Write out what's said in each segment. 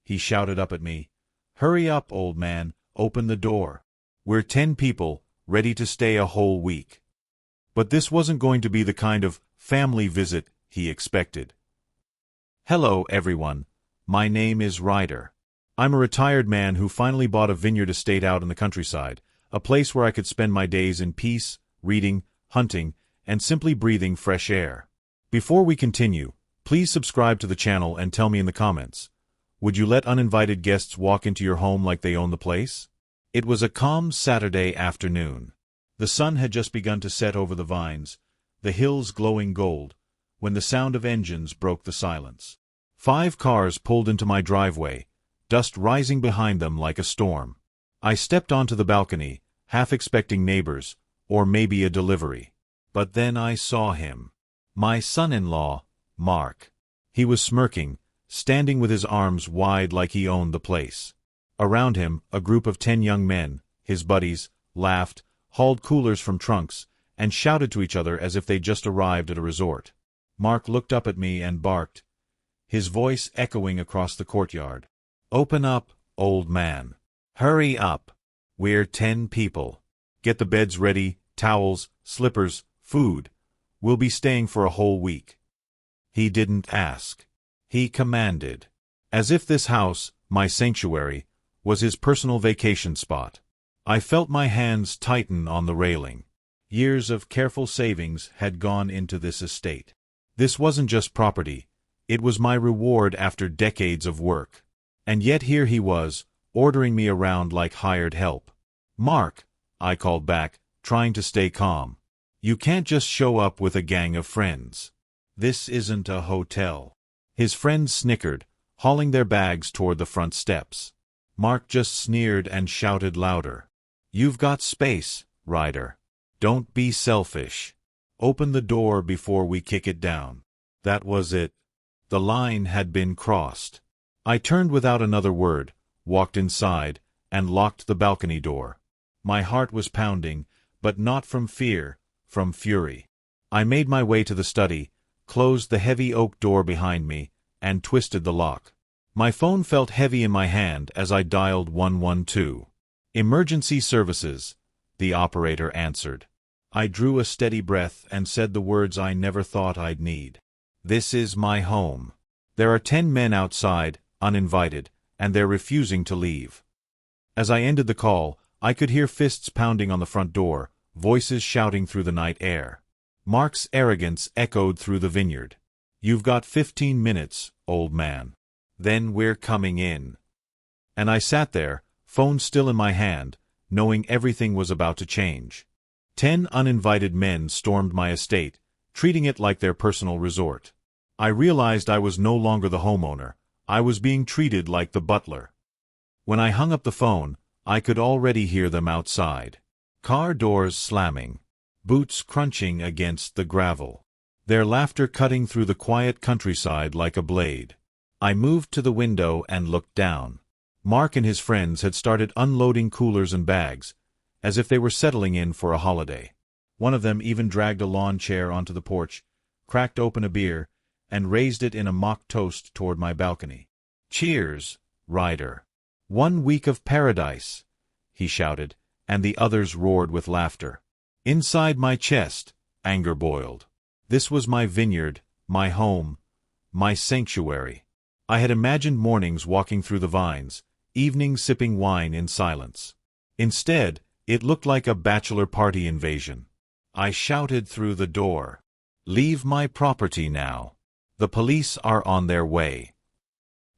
he shouted up at me. "Hurry up, old man, open the door. We're 10 people, ready to stay a whole week." But this wasn't going to be the kind of family visit he expected. "Hello, everyone. My name is Ryder. I'm a retired man who finally bought a vineyard estate out in the countryside, a place where I could spend my days in peace, reading, hunting, and simply breathing fresh air. Before we continue, please subscribe to the channel and tell me in the comments, would you let uninvited guests walk into your home like they own the place?" It was a calm Saturday afternoon. The sun had just begun to set over the vines, the hills glowing gold, when the sound of engines broke the silence. 5 cars pulled into my driveway, dust rising behind them like a storm. I stepped onto the balcony, half expecting neighbors, or maybe a delivery. But then I saw him. My son-in-law, Mark. He was smirking, standing with his arms wide like he owned the place. Around him, a group of 10 young men, his buddies, laughed, hauled coolers from trunks, and shouted to each other as if they'd just arrived at a resort. Mark looked up at me and barked, his voice echoing across the courtyard. "Open up, old man. Hurry up. We're 10 people. Get the beds ready, towels, slippers, food. We'll be staying for a whole week." He didn't ask. He commanded. As if this house, my sanctuary, was his personal vacation spot. I felt my hands tighten on the railing. Years of careful savings had gone into this estate. This wasn't just property. It was my reward after decades of work. And yet here he was, ordering me around like hired help. "Mark," I called back, trying to stay calm. "You can't just show up with a gang of friends. This isn't a hotel." His friends snickered, hauling their bags toward the front steps. Mark just sneered and shouted louder. "You've got space, Ryder. Don't be selfish. Open the door before we kick it down." That was it. The line had been crossed. I turned without another word, walked inside, and locked the balcony door. My heart was pounding, but not from fear, from fury. I made my way to the study, closed the heavy oak door behind me, and twisted the lock. My phone felt heavy in my hand as I dialed 112. "Emergency services," the operator answered. I drew a steady breath and said the words I never thought I'd need. "This is my home. There are 10 men outside, uninvited, and they're refusing to leave." As I ended the call, I could hear fists pounding on the front door, voices shouting through the night air. Mark's arrogance echoed through the vineyard. "You've got 15 minutes, old man. Then we're coming in." And I sat there, phone still in my hand, knowing everything was about to change. 10 uninvited men stormed my estate, treating it like their personal resort. I realized I was no longer the homeowner. I was being treated like the butler. When I hung up the phone, I could already hear them outside. Car doors slamming, boots crunching against the gravel, their laughter cutting through the quiet countryside like a blade. I moved to the window and looked down. Mark and his friends had started unloading coolers and bags, as if they were settling in for a holiday. One of them even dragged a lawn chair onto the porch, cracked open a beer, and raised it in a mock toast toward my balcony. "Cheers, Ryder. 1 week of paradise," he shouted, and the others roared with laughter. Inside my chest, anger boiled. This was my vineyard, my home, my sanctuary. I had imagined mornings walking through the vines, evenings sipping wine in silence. Instead, it looked like a bachelor party invasion. I shouted through the door, "Leave my property now. The police are on their way."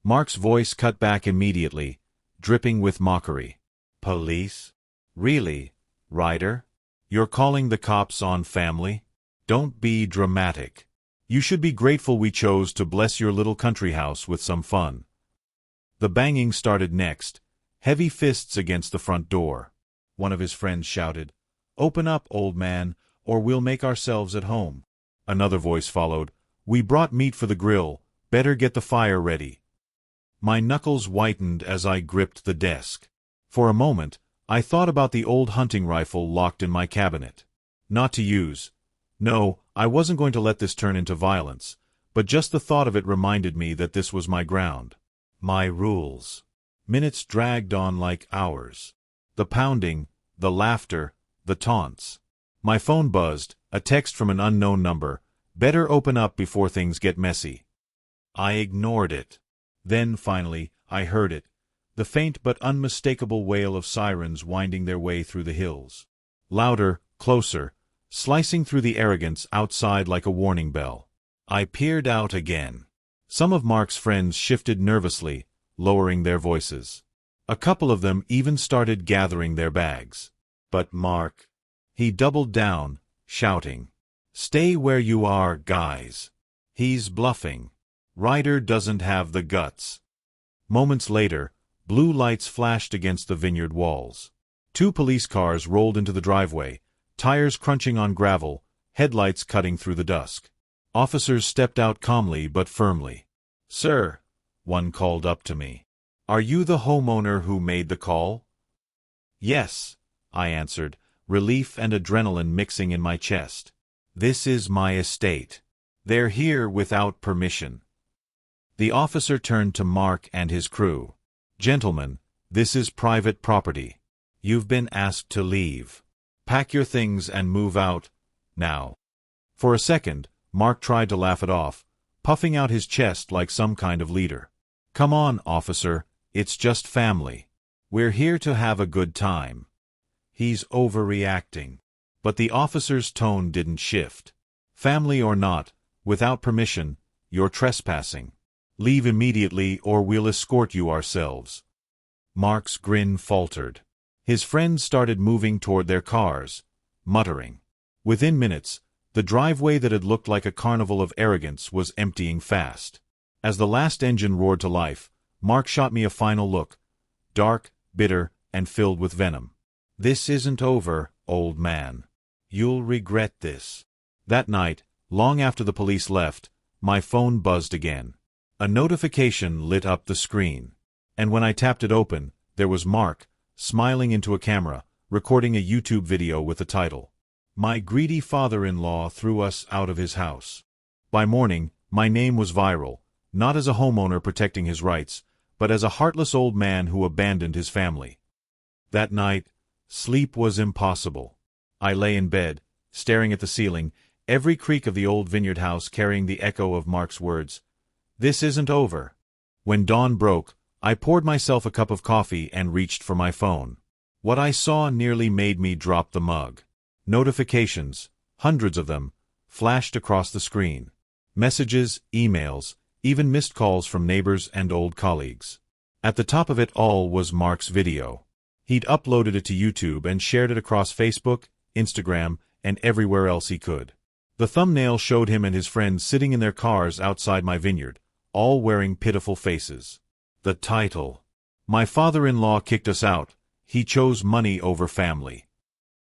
Mark's voice cut back immediately, dripping with mockery. "Police? Really, Ryder? You're calling the cops on family? Don't be dramatic. You should be grateful we chose to bless your little country house with some fun." The banging started next, heavy fists against the front door. One of his friends shouted, "Open up, old man, or we'll make ourselves at home." Another voice followed, "We brought meat for the grill, better get the fire ready." My knuckles whitened as I gripped the desk. For a moment, I thought about the old hunting rifle locked in my cabinet. Not to use. No, I wasn't going to let this turn into violence, but just the thought of it reminded me that this was my ground. My rules. Minutes dragged on like hours. The pounding, the laughter, the taunts. My phone buzzed, a text from an unknown number. Better open up before things get messy. I ignored it. Then, finally, I heard it. The faint but unmistakable wail of sirens winding their way through the hills. Louder, closer, slicing through the arrogance outside like a warning bell. I peered out again. Some of Mark's friends shifted nervously, lowering their voices. A couple of them even started gathering their bags. But Mark, he doubled down, shouting, "Stay where you are, guys. He's bluffing. Ryder doesn't have the guts." Moments later, blue lights flashed against the vineyard walls. 2 police cars rolled into the driveway, tires crunching on gravel, headlights cutting through the dusk. Officers stepped out calmly but firmly. "Sir," one called up to me, "are you the homeowner who made the call?" "Yes," I answered, relief and adrenaline mixing in my chest. "This is my estate. They're here without permission." The officer turned to Mark and his crew. "Gentlemen, this is private property. You've been asked to leave. Pack your things and move out, now." For a second, Mark tried to laugh it off, puffing out his chest like some kind of leader. "Come on, officer, it's just family. We're here to have a good time." He's overreacting. But the officer's tone didn't shift. "Family or not, without permission, you're trespassing. Leave immediately or we'll escort you ourselves." Mark's grin faltered. His friends started moving toward their cars, muttering. Within minutes, the driveway that had looked like a carnival of arrogance was emptying fast. As the last engine roared to life, Mark shot me a final look, dark, bitter, and filled with venom. "This isn't over, old man. You'll regret this." That night, long after the police left, my phone buzzed again. A notification lit up the screen. And when I tapped it open, there was Mark, smiling into a camera, recording a YouTube video with the title, "My greedy father-in-law threw us out of his house." By morning, my name was viral, not as a homeowner protecting his rights, but as a heartless old man who abandoned his family. That night, sleep was impossible. I lay in bed, staring at the ceiling, every creak of the old vineyard house carrying the echo of Mark's words, "This isn't over." When dawn broke, I poured myself a cup of coffee and reached for my phone. What I saw nearly made me drop the mug. Notifications, hundreds of them, flashed across the screen. Messages, emails, even missed calls from neighbors and old colleagues. At the top of it all was Mark's video. He'd uploaded it to YouTube and shared it across Facebook, Instagram, and everywhere else he could. The thumbnail showed him and his friends sitting in their cars outside my vineyard, all wearing pitiful faces. The title, "My father-in-law kicked us out. He chose money over family."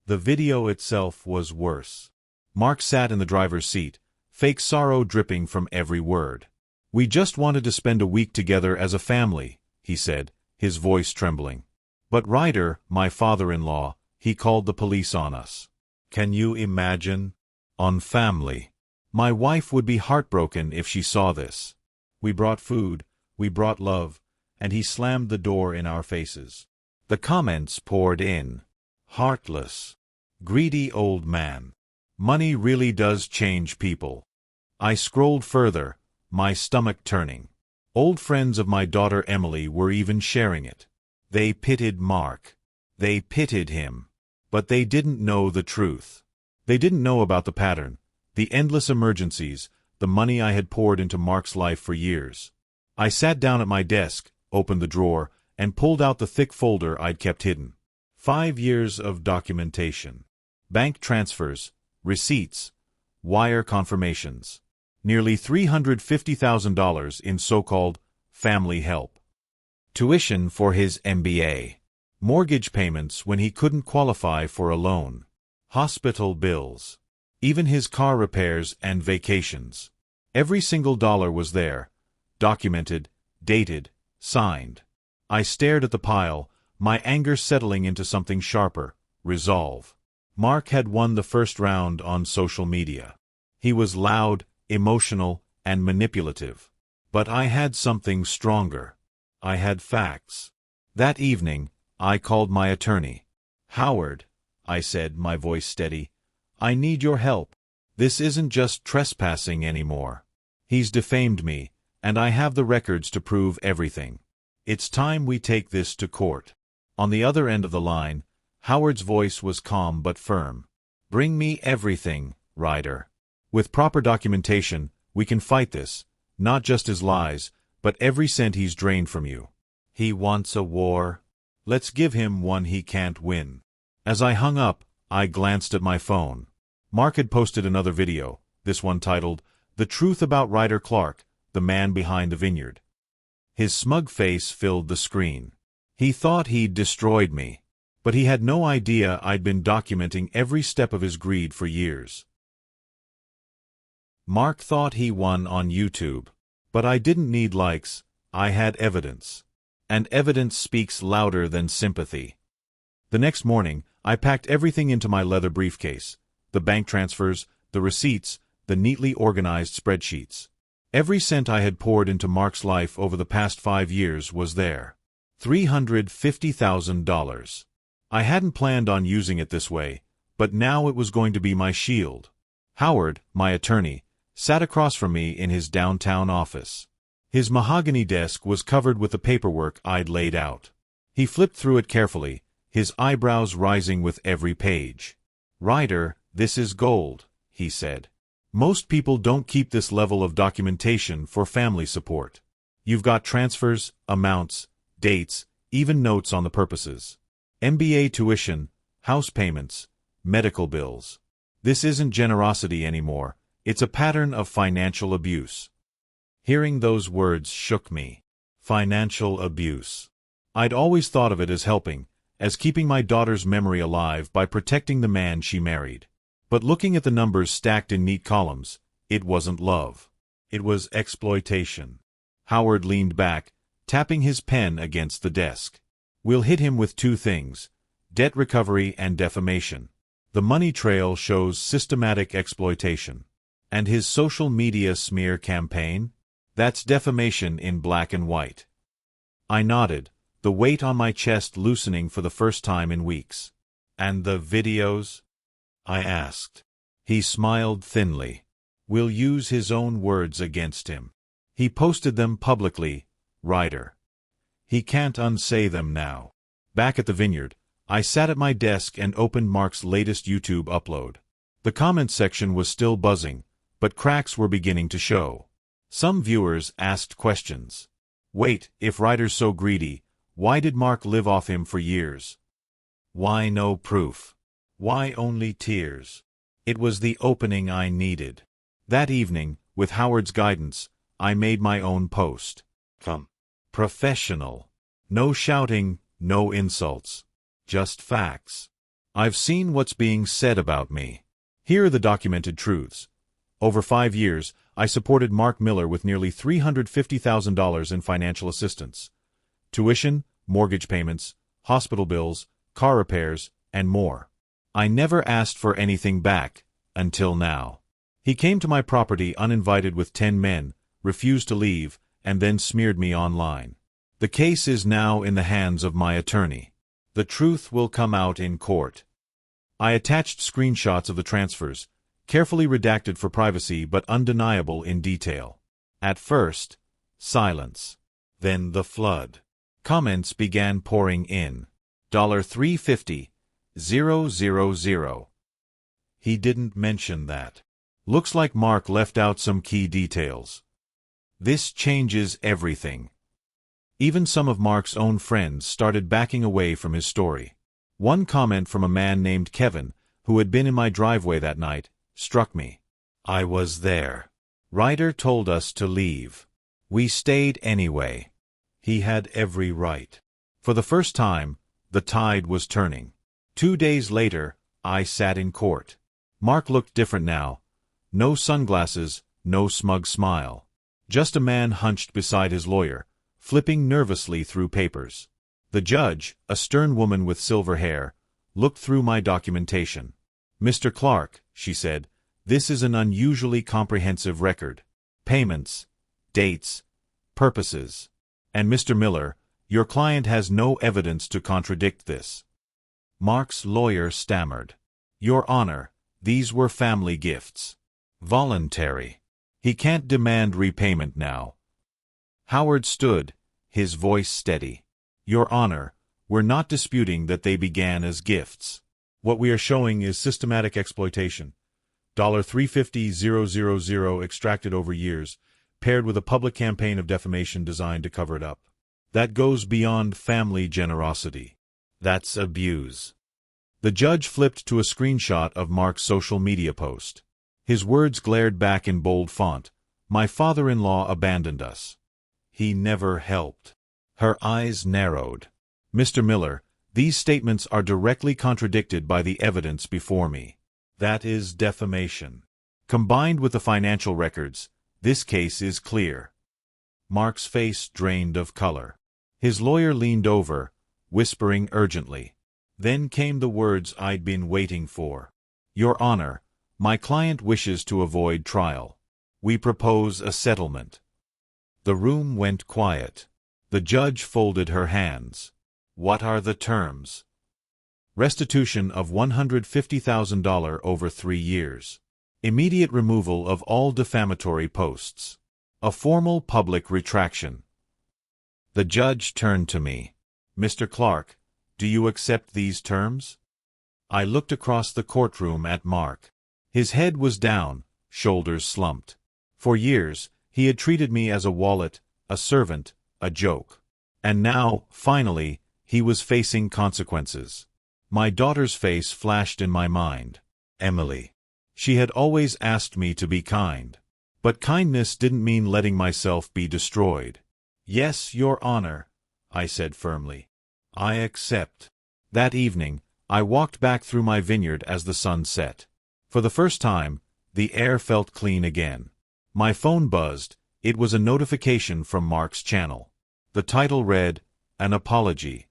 The video itself was worse. Mark sat in the driver's seat, fake sorrow dripping from every word. "We just wanted to spend a week together as a family," he said, his voice trembling. "But Ryder, my father-in-law, he called the police on us. Can you imagine? On family. My wife would be heartbroken if she saw this. We brought food, we brought love, and he slammed the door in our faces." The comments poured in. "Heartless. Greedy old man. Money really does change people." I scrolled further, my stomach turning. Old friends of my daughter Emily were even sharing it. They pitied Mark. They pitied him. But they didn't know the truth. They didn't know about the pattern, the endless emergencies, the money I had poured into Mark's life for years. I sat down at my desk, opened the drawer, and pulled out the thick folder I'd kept hidden. 5 years of documentation. Bank transfers, receipts, wire confirmations. Nearly $350,000 in so-called family help. Tuition for his MBA. Mortgage payments when he couldn't qualify for a loan. Hospital bills. Even his car repairs and vacations. Every single dollar was there, documented, dated, signed. I stared at the pile, my anger settling into something sharper, resolve. Mark had won the first round on social media. He was loud, emotional, and manipulative. But I had something stronger. I had facts. That evening, I called my attorney. "Howard," I said, my voice steady, "I need your help. This isn't just trespassing anymore. He's defamed me, and I have the records to prove everything. It's time we take this to court." On the other end of the line, Howard's voice was calm but firm. "Bring me everything, Ryder. With proper documentation, we can fight this, not just his lies, but every cent he's drained from you. He wants a war. Let's give him one he can't win." As I hung up, I glanced at my phone. Mark had posted another video, this one titled, "The Truth About Ryder Clark, the Man Behind the Vineyard." His smug face filled the screen. He thought he'd destroyed me, but he had no idea I'd been documenting every step of his greed for years. Mark thought he won on YouTube, but I didn't need likes, I had evidence. And evidence speaks louder than sympathy. The next morning, I packed everything into my leather briefcase, the bank transfers, the receipts, the neatly organized spreadsheets. Every cent I had poured into Mark's life over the past 5 years was there. $350,000. I hadn't planned on using it this way, but now it was going to be my shield. Howard, my attorney, sat across from me in his downtown office. His mahogany desk was covered with the paperwork I'd laid out. He flipped through it carefully, his eyebrows rising with every page. "Ryder, this is gold," he said. "Most people don't keep this level of documentation for family support. You've got transfers, amounts, dates, even notes on the purposes. MBA tuition, house payments, medical bills. This isn't generosity anymore, it's a pattern of financial abuse." Hearing those words shook me. Financial abuse. I'd always thought of it as helping, as keeping my daughter's memory alive by protecting the man she married. But looking at the numbers stacked in neat columns, it wasn't love. It was exploitation. Howard leaned back, tapping his pen against the desk. "We'll hit him with 2 things, debt recovery and defamation. The money trail shows systematic exploitation. And his social media smear campaign? That's defamation in black and white." I nodded, the weight on my chest loosening for the first time in weeks. "And the videos?" I asked. He smiled thinly. "We'll use his own words against him. He posted them publicly, Ryder. He can't unsay them now." Back at the Vineyard, I sat at my desk and opened Mark's latest YouTube upload. The comments section was still buzzing, but cracks were beginning to show. Some viewers asked questions. Wait, if Ryder's so greedy, why did Mark live off him for years? Why no proof? Why only tears? It was the opening I needed. That evening, with Howard's guidance, I made my own post. Professional. No shouting, no insults. Just facts. I've seen what's being said about me. Here are the documented truths. Over 5 years, I supported Mark Miller with nearly $350,000 in financial assistance. Tuition, mortgage payments, hospital bills, car repairs, and more. I never asked for anything back, until now. He came to my property uninvited with 10 men, refused to leave, and then smeared me online. The case is now in the hands of my attorney. The truth will come out in court. I attached screenshots of the transfers, carefully redacted for privacy but undeniable in detail. At first, silence. Then the flood. Comments began pouring in. $350,000. He didn't mention that. Looks like Mark left out some key details. This changes everything. Even some of Mark's own friends started backing away from his story. One comment from a man named Kevin, who had been in my driveway that night, struck me. I was there. Ryder told us to leave. We stayed anyway. He had every right. For the first time, the tide was turning. 2 days later, I sat in court. Mark looked different now. No sunglasses, no smug smile. Just a man hunched beside his lawyer, flipping nervously through papers. The judge, a stern woman with silver hair, looked through my documentation. "Mr. Clark," she said, "this is an unusually comprehensive record. Payments, dates, purposes. And Mr. Miller, your client has no evidence to contradict this. Mark's lawyer stammered. Your Honor, these were family gifts. Voluntary. He can't demand repayment now. Howard stood, his voice steady. Your Honor, we're not disputing that they began as gifts. What we are showing is systematic exploitation. $350,000 extracted over years, paired with a public campaign of defamation designed to cover it up. That goes beyond family generosity. That's abuse. The judge flipped to a screenshot of Mark's social media post. His words glared back in bold font. My father-in-law abandoned us. He never helped. Her eyes narrowed. Mr. Miller, these statements are directly contradicted by the evidence before me. That is defamation. Combined with the financial records, this case is clear. Mark's face drained of color. His lawyer leaned over, whispering urgently. Then came the words I'd been waiting for. Your Honor, my client wishes to avoid trial. We propose a settlement. The room went quiet. The judge folded her hands. What are the terms? Restitution of $150,000 over 3 years. Immediate removal of all defamatory posts. A formal public retraction. The judge turned to me. Mr. Clark, do you accept these terms? I looked across the courtroom at Mark. His head was down, shoulders slumped. For years, he had treated me as a wallet, a servant, a joke. And now, finally, he was facing consequences. My daughter's face flashed in my mind. Emily. She had always asked me to be kind. But kindness didn't mean letting myself be destroyed. Yes, Your Honor, I said firmly. I accept. That evening, I walked back through my vineyard as the sun set. For the first time, the air felt clean again. My phone buzzed. It was a notification from Mark's channel. The title read, An Apology.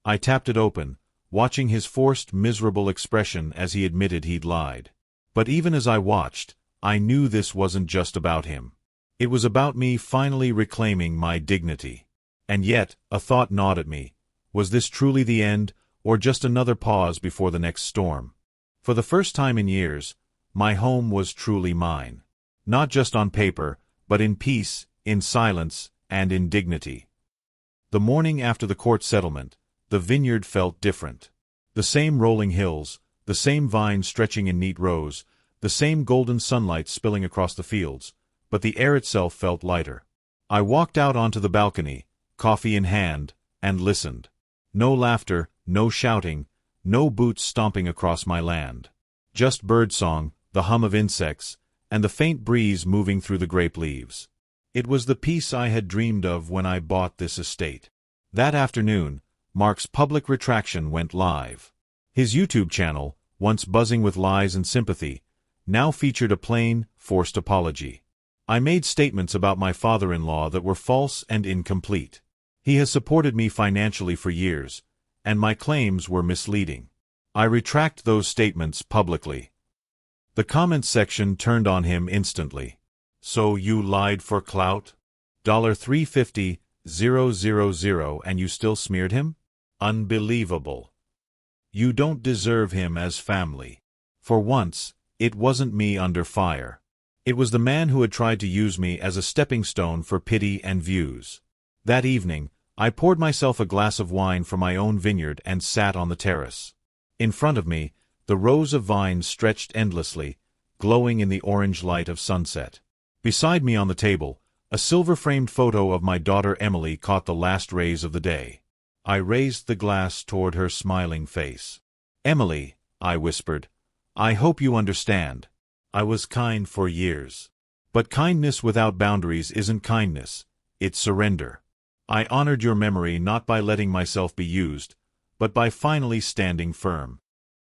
I tapped it open, watching his forced, miserable expression as he admitted he'd lied. But even as I watched, I knew this wasn't just about him. It was about me finally reclaiming my dignity. And yet, a thought gnawed at me. Was this truly the end, or just another pause before the next storm? For the first time in years, my home was truly mine. Not just on paper, but in peace, in silence, and in dignity. The morning after the court settlement, the vineyard felt different. The same rolling hills, the same vines stretching in neat rows, the same golden sunlight spilling across the fields, but the air itself felt lighter. I walked out onto the balcony, coffee in hand, and listened. No laughter, no shouting, no boots stomping across my land. Just birdsong, the hum of insects, and the faint breeze moving through the grape leaves. It was the peace I had dreamed of when I bought this estate. That afternoon, Mark's public retraction went live. His YouTube channel, once buzzing with lies and sympathy, now featured a plain, forced apology. I made statements about my father-in-law that were false and incomplete. He has supported me financially for years, and my claims were misleading. I retract those statements publicly. The comments section turned on him instantly. So you lied for clout? $350,000 and you still smeared him? Unbelievable. You don't deserve him as family. For once, it wasn't me under fire. It was the man who had tried to use me as a stepping stone for pity and views. That evening, I poured myself a glass of wine from my own vineyard and sat on the terrace. In front of me, the rows of vines stretched endlessly, glowing in the orange light of sunset. Beside me on the table, a silver-framed photo of my daughter Emily caught the last rays of the day. I raised the glass toward her smiling face. Emily, I whispered, I hope you understand. I was kind for years. But kindness without boundaries isn't kindness, it's surrender. I honored your memory not by letting myself be used, but by finally standing firm.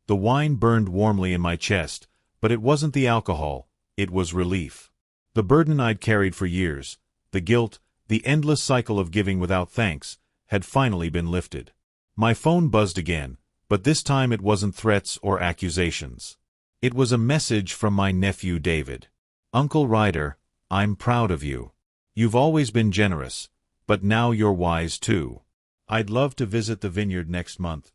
The wine burned warmly in my chest, but it wasn't the alcohol, it was relief. The burden I'd carried for years, the guilt, the endless cycle of giving without thanks, had finally been lifted. My phone buzzed again, but this time it wasn't threats or accusations. It was a message from my nephew David. Uncle Ryder, I'm proud of you. You've always been generous, But now you're wise too. I'd love to visit the vineyard next month.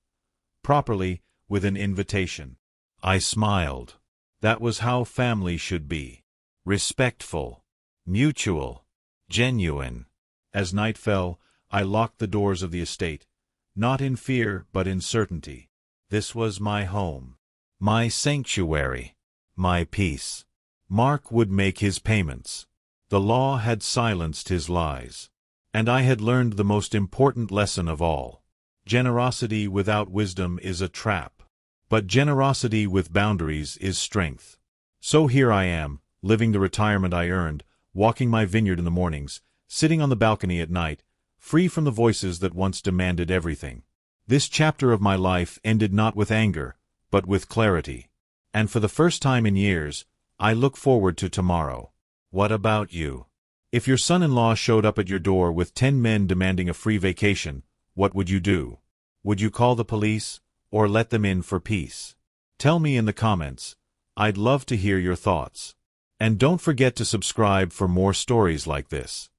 Properly, with an invitation. I smiled. That was how family should be. Respectful. Mutual. Genuine. As night fell, I locked the doors of the estate, not in fear but in certainty. This was my home. My sanctuary. My peace. Mark would make his payments. The law had silenced his lies. And I had learned the most important lesson of all. Generosity without wisdom is a trap. But generosity with boundaries is strength. So here I am, living the retirement I earned, walking my vineyard in the mornings, sitting on the balcony at night, free from the voices that once demanded everything. This chapter of my life ended not with anger, but with clarity. And for the first time in years, I look forward to tomorrow. What about you? If your son-in-law showed up at your door with 10 men demanding a free vacation, what would you do? Would you call the police, or let them in for peace? Tell me in the comments. I'd love to hear your thoughts. And don't forget to subscribe for more stories like this.